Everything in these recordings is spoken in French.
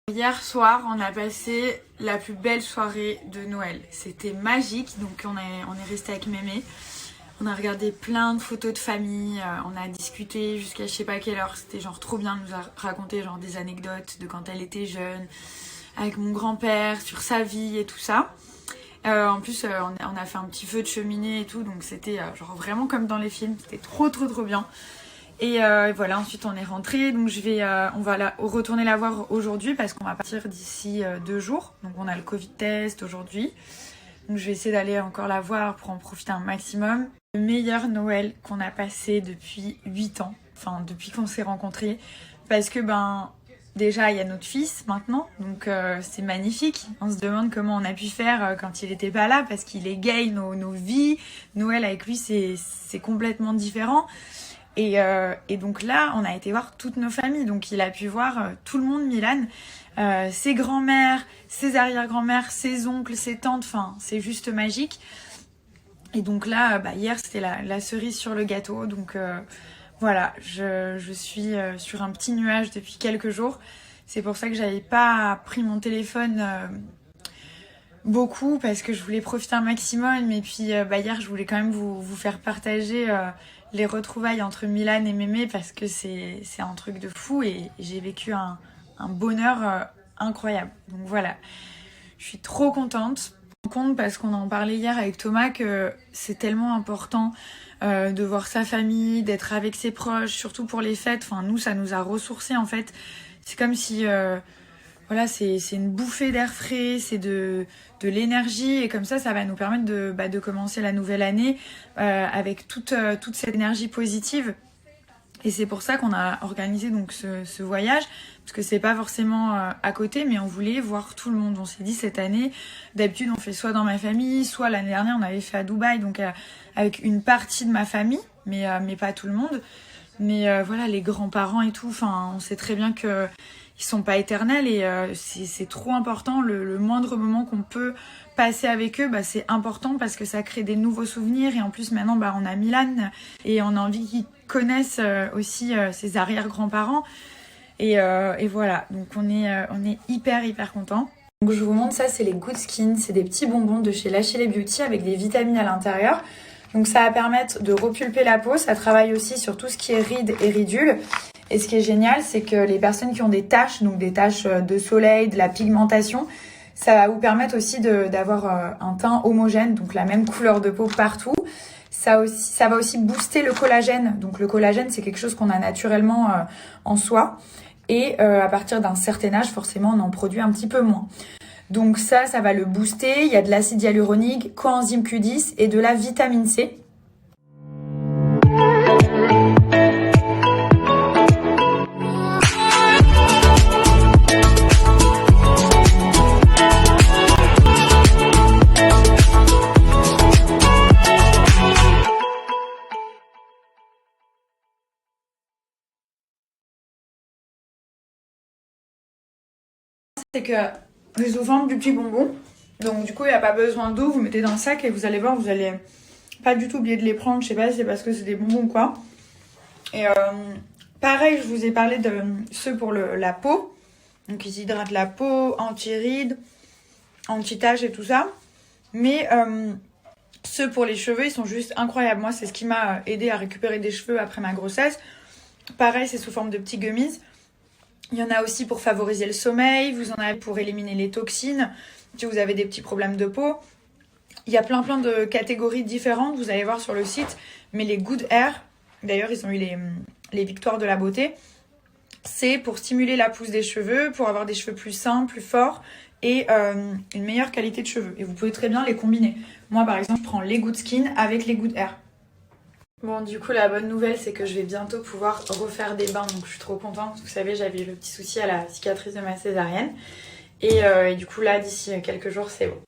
Hier soir, on a passé la plus belle soirée de Noël. C'était magique, donc on est resté avec Mémé. On a regardé plein de photos de famille, on a discuté jusqu'à je sais pas quelle heure. C'était genre trop bien, elle nous a raconté genre des anecdotes de quand elle était jeune, avec mon grand-père, sur sa vie et tout ça. En plus, on a fait un petit feu de cheminée et tout, donc c'était genre vraiment comme dans les films. C'était trop bien. Et voilà, ensuite on est rentré, donc on va retourner la voir aujourd'hui parce qu'on va partir d'ici 2 jours. Donc on a le Covid test aujourd'hui, donc je vais essayer d'aller encore la voir pour en profiter un maximum. Le meilleur Noël qu'on a passé depuis 8 ans, enfin depuis qu'on s'est rencontrés, parce que déjà il y a notre fils maintenant, donc c'est magnifique. On se demande comment on a pu faire quand il était pas là, parce qu'il égaye nos vies. Noël avec lui c'est complètement différent. Et donc là, on a été voir toutes nos familles. Donc il a pu voir tout le monde, Milan, ses grands-mères, ses arrière-grands-mères, ses oncles, ses tantes. Enfin, c'est juste magique. Et donc là, hier, c'était la cerise sur le gâteau. Donc voilà, je suis sur un petit nuage depuis quelques jours. C'est pour ça que j'avais pas pris mon téléphone beaucoup, parce que je voulais profiter un maximum. Et puis hier, je voulais quand même vous faire partager les retrouvailles entre Milan et Mémé, parce que c'est un truc de fou et j'ai vécu un bonheur incroyable. Donc voilà, je suis trop contente. Parce qu'on en parlait hier avec Thomas, que c'est tellement important de voir sa famille, d'être avec ses proches, surtout pour les fêtes. Enfin, nous, ça nous a ressourcés en fait. C'est comme si voilà, c'est une bouffée d'air frais, c'est de l'énergie, et comme ça va nous permettre de commencer la nouvelle année avec toute cette énergie positive. Et c'est pour ça qu'on a organisé donc ce voyage, parce que c'est pas forcément à côté, mais on voulait voir tout le monde. On s'est dit cette année, d'habitude on fait soit dans ma famille, soit l'année dernière on avait fait à Dubaï, donc avec une partie de ma famille, mais pas tout le monde. Mais voilà, les grands-parents et tout, enfin, on sait très bien que ils sont pas éternels, et c'est trop important. Le moindre moment qu'on peut passer avec eux, c'est important, parce que ça crée des nouveaux souvenirs. Et en plus maintenant on a Milan, et on a envie qu'ils connaissent aussi ses arrière-grands-parents, et voilà, donc on est hyper contents. Donc je vous montre ça, c'est les Good Skin, c'est des petits bonbons de chez Lachelle Beauty avec des vitamines à l'intérieur. Donc ça va permettre de repulper la peau, ça travaille aussi sur tout ce qui est rides et ridules. Et ce qui est génial, c'est que les personnes qui ont des taches, donc des taches de soleil, de la pigmentation, ça va vous permettre aussi d'avoir un teint homogène, donc la même couleur de peau partout. Ça va aussi booster le collagène. Donc le collagène, c'est quelque chose qu'on a naturellement en soi. Et à partir d'un certain âge, forcément, on en produit un petit peu moins. Donc ça va le booster. Il y a de l'acide hyaluronique, coenzyme Q10 et de la vitamine C. C'est que je vous vends du petit bonbon, donc du coup il n'y a pas besoin d'eau, vous mettez dans le sac et vous allez voir, vous allez pas du tout oublier de les prendre. Je sais pas si c'est parce que c'est des bonbons ou quoi. Et pareil, je vous ai parlé de ceux pour la peau, donc ils hydratent la peau, anti-rides, anti-taches et tout ça. Mais ceux pour les cheveux, ils sont juste incroyables. Moi, c'est ce qui m'a aidé à récupérer des cheveux après ma grossesse. Pareil, c'est sous forme de petits gummies. Il y en a aussi pour favoriser le sommeil, vous en avez pour éliminer les toxines, si vous avez des petits problèmes de peau. Il y a plein de catégories différentes, vous allez voir sur le site. Mais les Good Hair, d'ailleurs ils ont eu les victoires de la beauté, c'est pour stimuler la pousse des cheveux, pour avoir des cheveux plus sains, plus forts, et une meilleure qualité de cheveux. Et vous pouvez très bien les combiner. Moi par exemple, je prends les Good Skin avec les Good Hair. Bon, du coup, la bonne nouvelle, c'est que je vais bientôt pouvoir refaire des bains, donc je suis trop contente. Vous savez, j'avais eu le petit souci à la cicatrice de ma césarienne. Et du coup, là, d'ici quelques jours, c'est bon.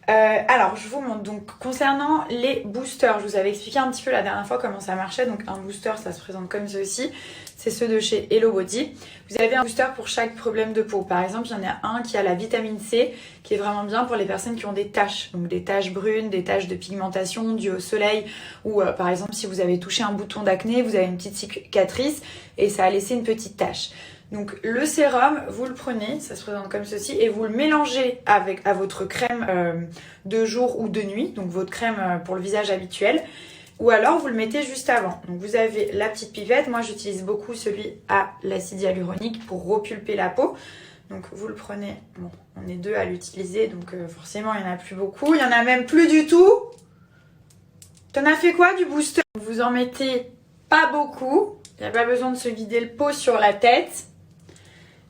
Alors, je vous montre. Donc, concernant les boosters, je vous avais expliqué un petit peu la dernière fois comment ça marchait. Donc, un booster, ça se présente comme ceci. C'est ceux de chez Hello Body. Vous avez un booster pour chaque problème de peau. Par exemple, il y en a un qui a la vitamine C, qui est vraiment bien pour les personnes qui ont des taches. Donc, des taches brunes, des taches de pigmentation dues au soleil. Ou par exemple, si vous avez touché un bouton d'acné, vous avez une petite cicatrice et ça a laissé une petite tache. Donc le sérum, vous le prenez, ça se présente comme ceci, et vous le mélangez à votre crème de jour ou de nuit, donc votre crème pour le visage habituel, ou alors vous le mettez juste avant. Donc vous avez la petite pipette, moi j'utilise beaucoup celui à l'acide hyaluronique pour repulper la peau. Donc vous le prenez, bon on est deux à l'utiliser, donc forcément il n'y en a plus beaucoup, il n'y en a même plus du tout. T'en as fait quoi du booster? Vous en mettez pas beaucoup, il n'y a pas besoin de se vider le pot sur la tête.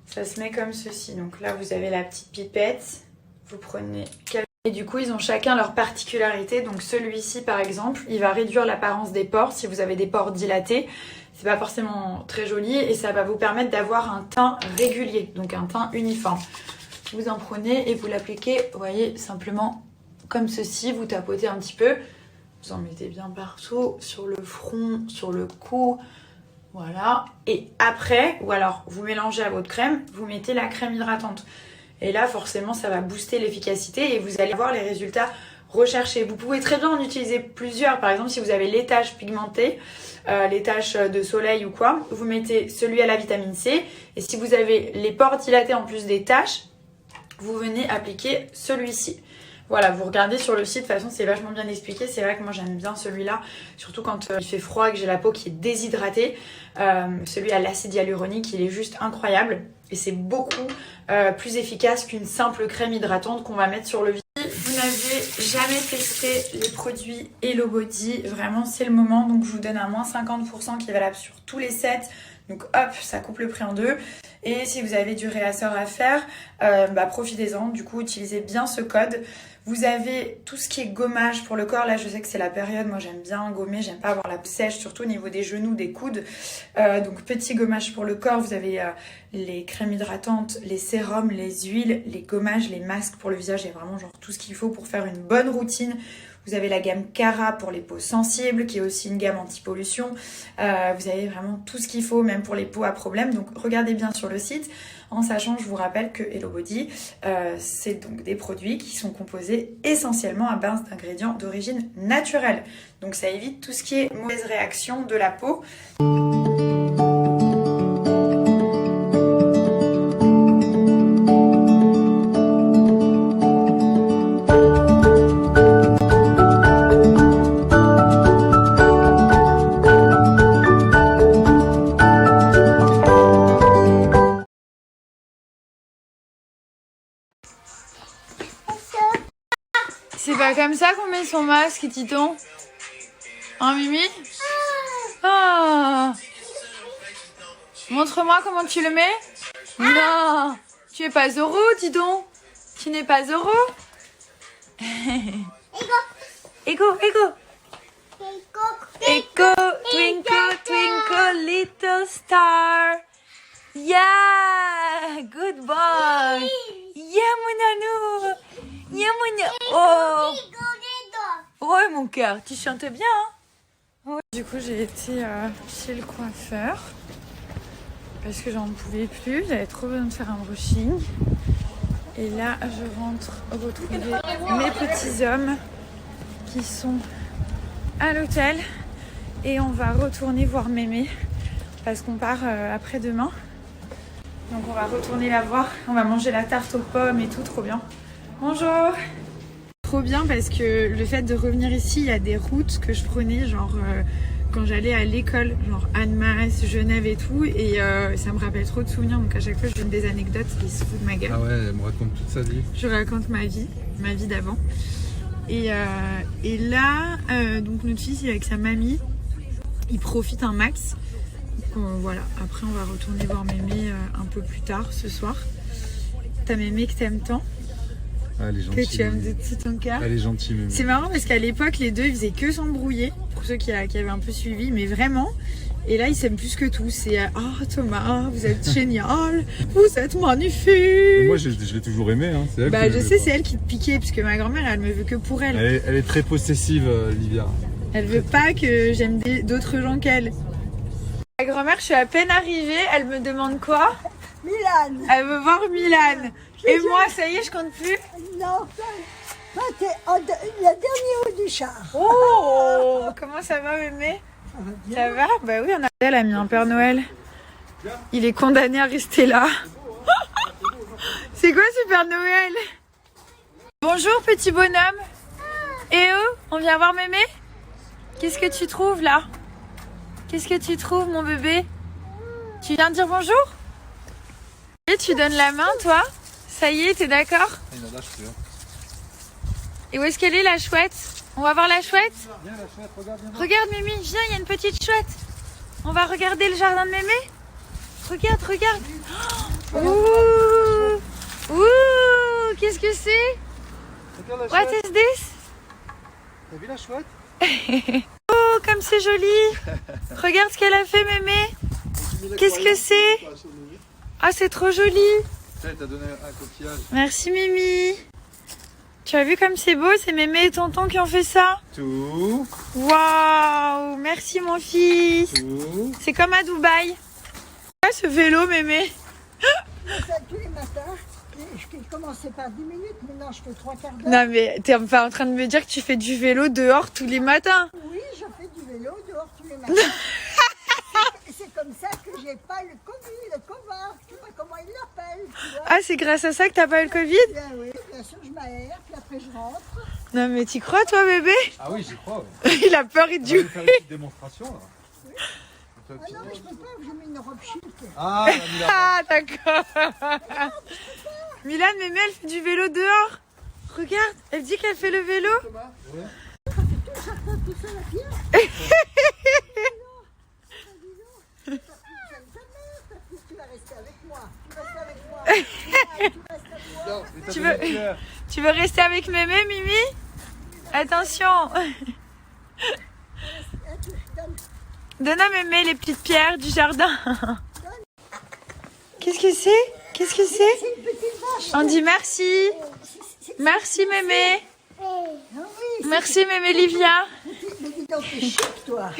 Ça se met comme ceci. Donc là, vous avez la petite pipette. Vous prenez quelques... Et du coup, ils ont chacun leur particularité. Donc celui-ci, par exemple, il va réduire l'apparence des pores. Si vous avez des pores dilatés, c'est pas forcément très joli. Et ça va vous permettre d'avoir un teint régulier. Donc un teint uniforme. Vous en prenez et vous l'appliquez, vous voyez, simplement comme ceci. Vous tapotez un petit peu. Vous en mettez bien partout. Sur le front, sur le cou... Voilà, et après, ou alors vous mélangez à votre crème, vous mettez la crème hydratante. Et là, forcément, ça va booster l'efficacité et vous allez avoir les résultats recherchés. Vous pouvez très bien en utiliser plusieurs. Par exemple, si vous avez les taches pigmentées, les taches de soleil ou quoi, vous mettez celui à la vitamine C. Et si vous avez les pores dilatés en plus des taches, vous venez appliquer celui-ci. Voilà, vous regardez sur le site, de toute façon c'est vachement bien expliqué. C'est vrai que moi j'aime bien celui-là, surtout quand il fait froid et que j'ai la peau qui est déshydratée. Celui à l'acide hyaluronique, il est juste incroyable. Et c'est beaucoup plus efficace qu'une simple crème hydratante qu'on va mettre sur le visage. Si vous n'avez jamais testé les produits Hello Body, vraiment c'est le moment. Donc je vous donne un moins 50% qui est valable sur tous les sets. Donc hop, ça coupe le prix en deux. Et si vous avez du réassort à faire, profitez-en. Du coup, utilisez bien ce code. Vous avez tout ce qui est gommage pour le corps. Là, je sais que c'est la période. Moi, j'aime bien gommer. J'aime pas avoir la peau sèche, surtout au niveau des genoux, des coudes. Donc, petit gommage pour le corps. Vous avez les crèmes hydratantes, les sérums, les huiles, les gommages, les masques pour le visage. Il y a vraiment genre tout ce qu'il faut pour faire une bonne routine. Vous avez la gamme Cara pour les peaux sensibles, qui est aussi une gamme anti-pollution. Vous avez vraiment tout ce qu'il faut, même pour les peaux à problème. Donc, regardez bien sur le site. En sachant, je vous rappelle que Hello Body, c'est donc des produits qui sont composés essentiellement à base d'ingrédients d'origine naturelle. Donc ça évite tout ce qui est mauvaise réaction de la peau. C'est pas comme ça qu'on met son masque, Titon. Hein, Mimi? Ah. Montre-moi comment tu le mets. Non, tu es pas Zoro, Titon. Tu n'es pas Zoro. Ego, ego. Ego, twinkle, twinkle, little star. Yeah, good boy. Yeah, mon anou. Yeah, oh. Ouais, mon cœur, tu chantes bien, hein? Ouais. Du coup, j'ai été chez le coiffeur parce que j'en pouvais plus. J'avais trop besoin de faire un brushing. Et là, je rentre retrouver mes petits hommes qui sont à l'hôtel. Et on va retourner voir Mémé parce qu'on part après-demain. Donc, on va retourner la voir. On va manger la tarte aux pommes et tout, trop bien. Bonjour. Trop bien parce que le fait de revenir ici, il y a des routes que je prenais genre quand j'allais à l'école, genre Annemasse, Genève et tout, et ça me rappelle trop de souvenirs. Donc à chaque fois je donne des anecdotes, ils se foutent de ma gueule. Ah ouais, elle me raconte toute sa vie. Je raconte ma vie d'avant. Et là, donc notre fils avec sa mamie, il profite un max. Donc, voilà, après on va retourner voir Mémé un peu plus tard ce soir. T'as Mémé que t'aimes tant. Ah, elle est gentille. Que tu aimes de tout ton cœur. Elle est gentille, Mémé. C'est marrant parce qu'à l'époque, les deux, ils faisaient que s'embrouiller. Pour ceux qui avaient un peu suivi, mais vraiment. Et là, ils s'aiment plus que tout. C'est oh Thomas, vous êtes génial, vous êtes magnifique. Et moi, je l'ai toujours aimé. Hein. C'est elle je sais, c'est elle qui te piquait, parce que ma grand-mère, elle me veut que pour elle. Elle est très possessive, Livia. Elle veut pas que j'aime d'autres gens qu'elle. Ma grand-mère, je suis à peine arrivée, elle me demande quoi? Milan. Elle veut voir Milan. Et moi, ça y est, je compte plus. Non, toi, t'es la dernière haut du char. Oh, comment ça va, Mémé? Ça va? Bah oui, elle a mis un Père Noël Il est condamné à rester là. C'est quoi ce Père Noël? Bonjour petit bonhomme. Eh oh, on vient voir mémé? Qu'est-ce que tu trouves là? Qu'est-ce que tu trouves mon bébé? Tu viens dire bonjour? Et tu donnes la main toi? Ça y est, t'es d'accord? Il a lâché. Et où est-ce qu'elle est la chouette? On va voir la chouette? Viens la chouette, regarde. Regarde Mimi, viens, il y a une petite chouette. On va regarder le jardin de mémé? Regarde, regarde. Ouh, ouh, qu'est-ce que c'est? Regarde la What chouette. is this? T'as vu la chouette? Oh, comme c'est joli. Regarde ce qu'elle a fait mémé. Qu'est-ce que c'est? Ah, c'est trop joli. Elle t'a donné un coquillage. Merci Mimi. Tu as vu comme c'est beau, c'est mémé et tonton qui ont fait ça? Tout. Waouh, merci mon fils. Tout. C'est comme à Dubaï. Ah, ce vélo mémé. Je fais ça tous les matins. Je commençais par 10 minutes, maintenant je fais 3/4 d'heure. Non mais t'es pas en train de me dire que tu fais du vélo dehors tous les matins? Oui, je fais du vélo dehors tous les matins. C'est comme ça que j'ai pas le Covid, le Cova. Je sais pas comment ils l'appellent, tu vois. Ah, c'est grâce à ça que t'as pas eu le Covid? Bien oui, bien sûr, je m'aère, puis après je rentre. Non mais t'y crois toi bébé? Ah oui, j'y crois. Ouais. Il a peur et On va du... lui faire une petite démonstration là. Ah non, mais je peux pas, j'ai mis une robe chic. Ah, on a mis la Ah d'accord. Milan, mémé elle fait du vélo dehors. Regarde, elle dit qu'elle fait le vélo. Ouais. Tout ça, tout ça, la pierre. Tu vas rester avec moi. Tu restes avec moi. Tu restes avec moi. Non, mais t'as Tu donné veux- une fleur. Tu veux rester avec mémé, Mimi? Attention. Donne à mémé les petites pierres du jardin. Qu'est-ce que c'est? Qu'est-ce que c'est? C'est une petite vache. On dit merci. Merci mémé. Ah oui, Merci mémé Livia. mais dis donc, t'es chic, toi.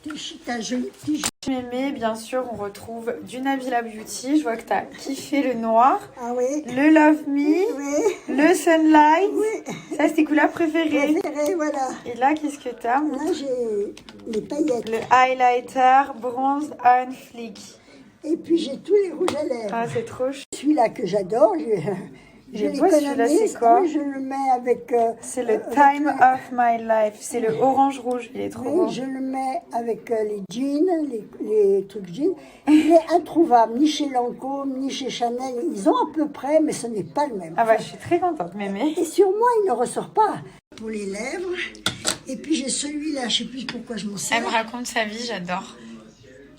T'es chic, t'as un joli petit jeu. Mémé, bien sûr, on retrouve du Nabila Beauty. Je vois que tu as kiffé le noir, Ah oui. le Love Me, Oui. le Sunlight. Oui. Ça, c'est tes couleurs préférées. Préféré, voilà. Et là, qu'est-ce que tu as? Là, j'ai les paillettes. Le highlighter bronze on fleek. Et puis, j'ai tous les rouges à lèvres. Ah, c'est trop chou. Celui-là que j'adore, Il je est beau, celui-là, l'économise. c'est quoi? Oui, je le mets avec... C'est le avec Time le- of My Life. C'est le orange rouge. Il est trop beau. Oui, je le mets avec les jeans, les trucs jeans. Il est introuvable, ni chez Lancôme, ni chez Chanel. Ils ont à peu près, mais ce n'est pas le même. Ah bah, je suis très contente, mémé. Et sur moi, il ne ressort pas. Pour les lèvres. Et puis j'ai celui-là, je ne sais plus pourquoi je m'en sers. Elle me raconte sa vie, j'adore.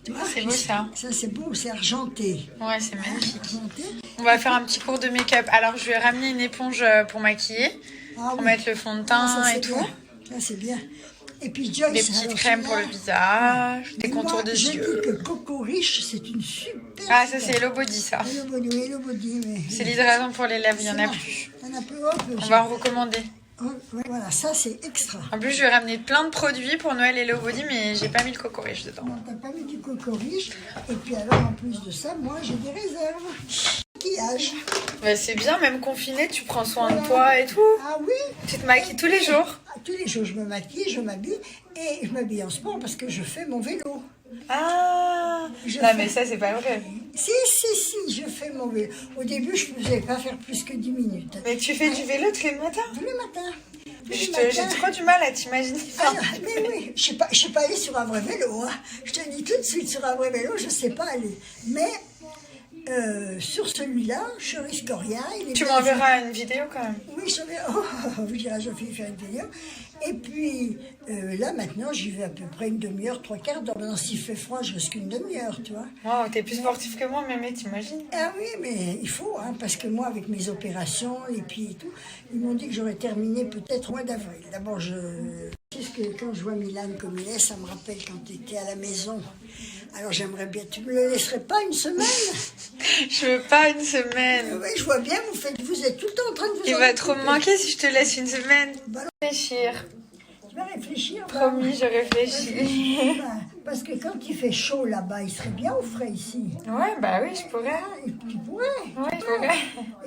Tu vois, c'est beau, ça. Ça, c'est beau, c'est argenté. Ouais, c'est magnifique. Argenté. On va faire un petit cours de make-up. Alors, je lui ai ramené une éponge pour maquiller, Ah pour oui. mettre le fond de teint Ah, ça, et c'est tout. bien. Ça, c'est bien. Et puis Joyce. Des petites alors, crèmes pour le celui-là, visage, des moi, contours de je yeux. dis que Coco Riche, c'est une super. Ah, ça, c'est Hello Body, ça. Hello Body, oui, Hello Body. Mais... C'est l'hydratant pour les lèvres, il y en a C'est plus. bon. Il y en a plus, hop. On va en recommander. Ouais, voilà, ça, c'est extra. En plus, je lui ai ramené plein de produits pour Noël Hello Body, mais j'ai pas mis le coco riche dedans. Non, t'as pas mis du Coco Riche. Et puis alors, en plus de ça, moi, j'ai des réserves. Maquillage. Bah, c'est bien, même confiné, tu prends soin de toi et tout. Ah oui. Tu te maquilles tous les jours. Tous les jours, je me maquille, je m'habille. Et je m'habille en sport parce que je fais mon vélo. Ah Je non, fais- mais ça, c'est pas vrai. Si, je fais mon vélo. Au début, je ne pouvais pas faire plus que 10 minutes. Mais tu fais du vélo tous les matins. Tous les matins. Tous les J'ai matins. trop du mal à t'imaginer Ah, faire. mais oui, je ne suis pas allée sur un vrai vélo. Hein. Je te dis tout de suite, sur un vrai vélo, je ne sais pas aller. Mais sur celui-là, je risque rien. Il est Tu bien m'enverras une vidéo quand même. fait. Oui, oui, je vais faire une vidéo. Et puis là, maintenant, j'y vais à peu près une demi-heure, 3/4 d'heure. Maintenant, s'il fait froid, je risque une demi-heure, tu vois. Wow, t'es plus sportif que moi, mémé, t'imagines? Ah oui, mais il faut, hein, parce que moi, avec mes opérations et puis tout, ils m'ont dit que j'aurais terminé peut-être au mois d'avril. D'abord, Parce que quand je vois Milan comme il est, ça me rappelle quand tu étais à la maison. Alors j'aimerais bien, tu me le laisserais pas une semaine? Je veux pas une semaine. Oui, je vois bien, vous êtes tout le temps en train de vous Il en va trop me occuper. manquer si je te laisse une semaine. Bah, Réfléchir. tu vas réfléchir. bah. Promis, je réfléchis. Bah, parce que quand il fait chaud là-bas, il serait bien au frais ici. Ouais, bah oui, je pourrais. Ah, et tu pourrais. Ouais, je pourrais.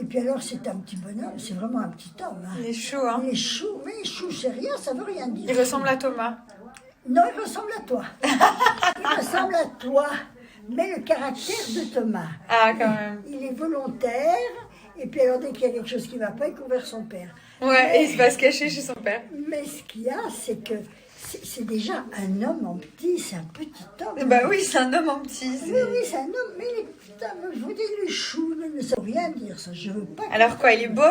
Et puis alors, c'est un petit bonhomme, c'est vraiment un petit homme. Hein. Il est chaud, hein. Il est chou, mais chou, c'est rien, ça veut rien dire. Il ressemble à Thomas. Non, il ressemble à toi. Il ressemble à toi. mais le caractère de Thomas. Ah, quand même. Il est volontaire, et puis alors dès qu'il y a quelque chose qui ne va pas, il court vers son père. Ouais, et il va se cacher chez son père. Mais ce qu'il y a, c'est que c'est déjà un homme en petit, c'est un petit homme. Bah oui, c'est un homme en petit. Oui, oui, c'est un homme, mais il est, putain, je vous dis, il est chou, mais ça veut rien dire, ça, je veux pas. Alors quoi, il est beau?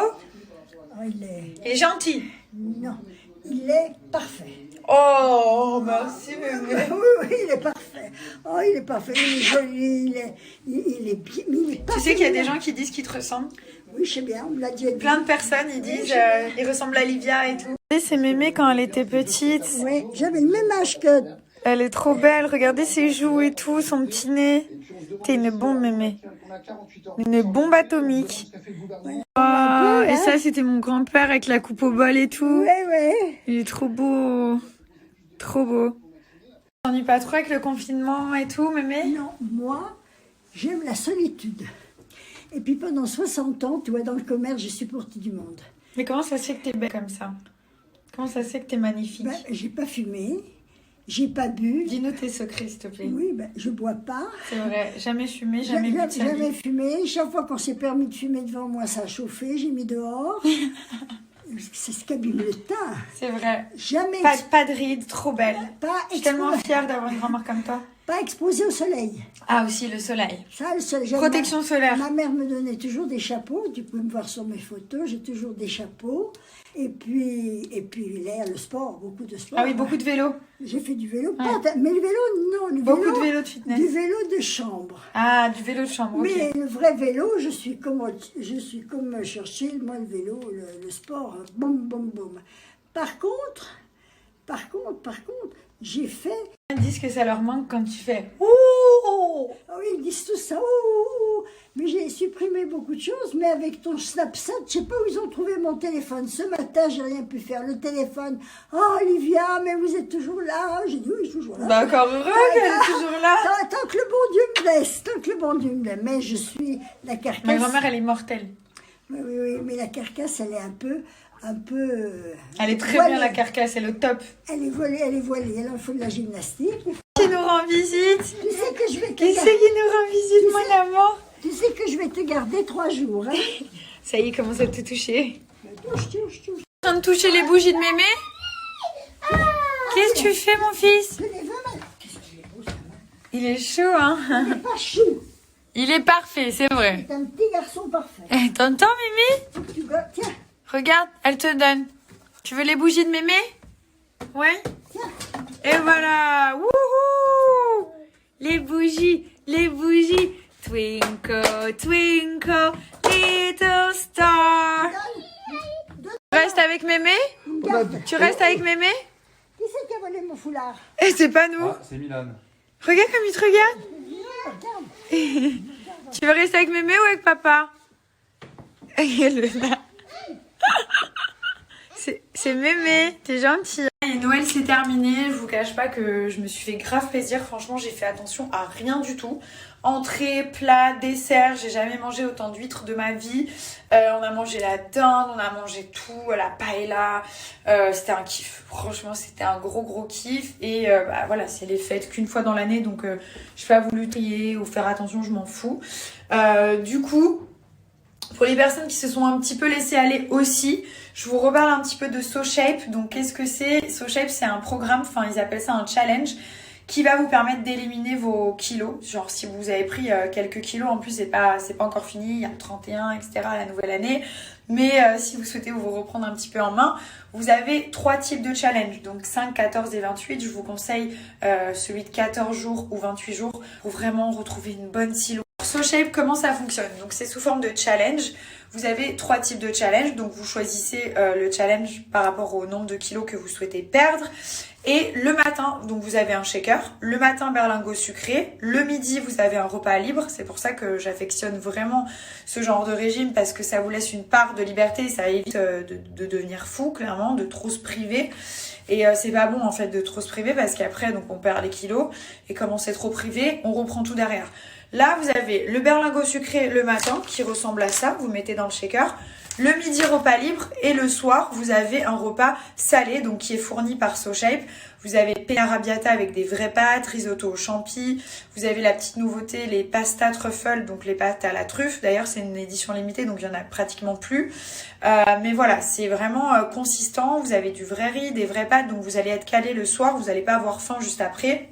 Oh, il est... Gentil. Non, il est parfait. Oh, merci, Oui, bébé. oui, il est parfait. Oh, il est parfait, il est joli, il est bien, mais il est Tu sais qu'il y a des gens qui disent qu'il te ressemble? Oui, je sais bien, on me l'a dit. Plein de personnes, ils disent il ressemble à Livia et tout. C'est Mémé quand elle était petite. Oui, j'avais le même âge que... Elle est trop belle, regardez ses joues et tout, son petit nez. T'es une bombe, Mémé. Une bombe atomique. Oh, et ça, c'était mon grand-père avec la coupe au bol et tout. Oui, oui. Il est trop beau. Trop beau. T'ennuies pas trop avec le confinement et tout, Mémé? Non, moi, j'aime la solitude. Et puis pendant 60 ans, tu vois, dans le commerce, j'ai supporté du monde. Mais comment ça se fait que t'es belle comme ça? Comment ça se fait que t'es magnifique? Ben, j'ai pas fumé, j'ai pas bu. Dis-nous tes secrets, s'il te plaît. Oui, ben, je bois pas. C'est vrai, jamais fumé, jamais bu de sa Jamais vie. fumé. Chaque fois qu'on s'est permis de fumer devant moi, ça a chauffé, j'ai mis dehors. C'est ce qui abîme le teint. C'est vrai. Jamais Pas de rides, trop belle. Je suis tellement exposé, fière d'avoir une grand-mère comme toi. pas exposé au soleil. Ah, aussi le soleil. Ça, le soleil. Protection solaire. Ma mère me donnait toujours des chapeaux. Tu peux me voir sur mes photos. J'ai toujours des chapeaux. Et puis l'air, le sport, beaucoup de sport. Ah oui, beaucoup de vélo. J'ai fait du vélo. Ouais. Mais le vélo, non. Le Beaucoup vélo, de vélo de fitness. Du vélo de chambre. Ah, du vélo de chambre, ok. Mais le vrai vélo, je suis comme Churchill. Moi, le vélo, le sport, boum, boum, boum. Par contre, j'ai fait... Ils disent que ça leur manque quand tu fais ouh. Ah oui, ils disent tout ça. Ouh, ouh, ouh. Mais j'ai supprimé beaucoup de choses. Mais avec ton Snapchat, je sais pas où ils ont trouvé mon téléphone. Ce matin, j'ai rien pu faire. Le téléphone. Oh, Olivia, mais vous êtes toujours là. J'ai dit oui, je suis toujours là. Bah, encore heureux qu'elle est toujours là. Tant que le bon Dieu me laisse. Tant que le bon Dieu me laisse. Mais je suis la carcasse. Ma grand-mère, elle est mortelle. Oui, oui, oui. Mais la carcasse, elle est un peu. Elle est très voilée. bien, la carcasse, elle est au top. Elle est voilée. Alors, il faut de la gymnastique. Qui nous rend visite? Tu sais que je vais te Qui c'est garder. qui nous rend visite, mon amour? Tu sais que je vais te garder 3 jours. Hein. Ça y est, il commence à te toucher. Touche. Tu es en train de toucher les bougies de mémé? Qu'est-ce que tu fais, mon fils? Je les veux mal. Qu'est-ce qu'il est beau, ça, hein. Il est chaud, hein? Il n'est pas chou. Il est parfait, c'est vrai. C'est un petit garçon parfait. Eh, t'entends, Mémé? Faut que tu gosses. Tiens, Regarde, elle te donne. Tu veux les bougies de mémé? Ouais? tiens. Et voilà! Wouhou! Les bougies, les bougies. Twinkle, twinkle, little star. Tu restes avec mémé? Garde. Tu restes avec mémé? Qui c'est qui a volé mon foulard? Eh, c'est pas nous. Ah, c'est Milan. Regarde comme il te regarde. Regarde. Tu veux rester avec mémé ou avec papa? Elle est là. C'est mémé, t'es gentil. Et Noël c'est terminé, je vous cache pas que je me suis fait grave plaisir. Franchement, j'ai fait attention à rien du tout. Entrée, plat, dessert, j'ai jamais mangé autant d'huîtres de ma vie. On a mangé la dinde, on a mangé tout, la paella. C'était un kiff. Franchement, c'était un gros kiff. Et bah, voilà, c'est les fêtes qu'une fois dans l'année, donc je n'ai pas voulu trier ou faire attention, je m'en fous. Du coup, pour les personnes qui se sont un petit peu laissées aller aussi, je vous reparle un petit peu de SoShape. Donc qu'est-ce que c'est? SoShape, c'est un programme, enfin ils appellent ça un challenge, qui va vous permettre d'éliminer vos kilos. Genre si vous avez pris quelques kilos, en plus c'est pas encore fini, il y a le 31, etc. la nouvelle année. Mais si vous souhaitez vous reprendre un petit peu en main, vous avez 3 types de challenge. Donc 5, 14 et 28. Je vous conseille celui de 14 jours ou 28 jours pour vraiment retrouver une bonne silhouette. SoShape, comment ça fonctionne? Donc c'est sous forme de challenge. Vous avez 3 types de challenge. Donc vous choisissez le challenge par rapport au nombre de kilos que vous souhaitez perdre. Et le matin, donc vous avez un shaker. Le matin, berlingot sucré. Le midi, vous avez un repas libre. C'est pour ça que j'affectionne vraiment ce genre de régime, parce que ça vous laisse une part de liberté. Ça évite de devenir fou, clairement, de trop se priver. Et c'est pas bon en fait de trop se priver, parce qu'après donc on perd les kilos, et comme on s'est trop privé, on reprend tout derrière. Là, vous avez le berlingot sucré le matin qui ressemble à ça, vous mettez dans le shaker. Le midi, repas libre. Et le soir, vous avez un repas salé, donc qui est fourni par SoShape. Vous avez penne arrabbiata avec des vraies pâtes, risotto aux champis. Vous avez la petite nouveauté, les pasta truffles, donc les pâtes à la truffe. D'ailleurs, c'est une édition limitée, donc il n'y en a pratiquement plus. Mais voilà, c'est vraiment consistant. Vous avez du vrai riz, des vraies pâtes, donc vous allez être calé le soir. Vous n'allez pas avoir faim juste après.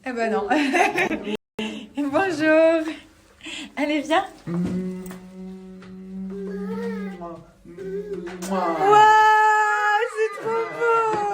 Eh ben non. Bonjour. Allez, viens.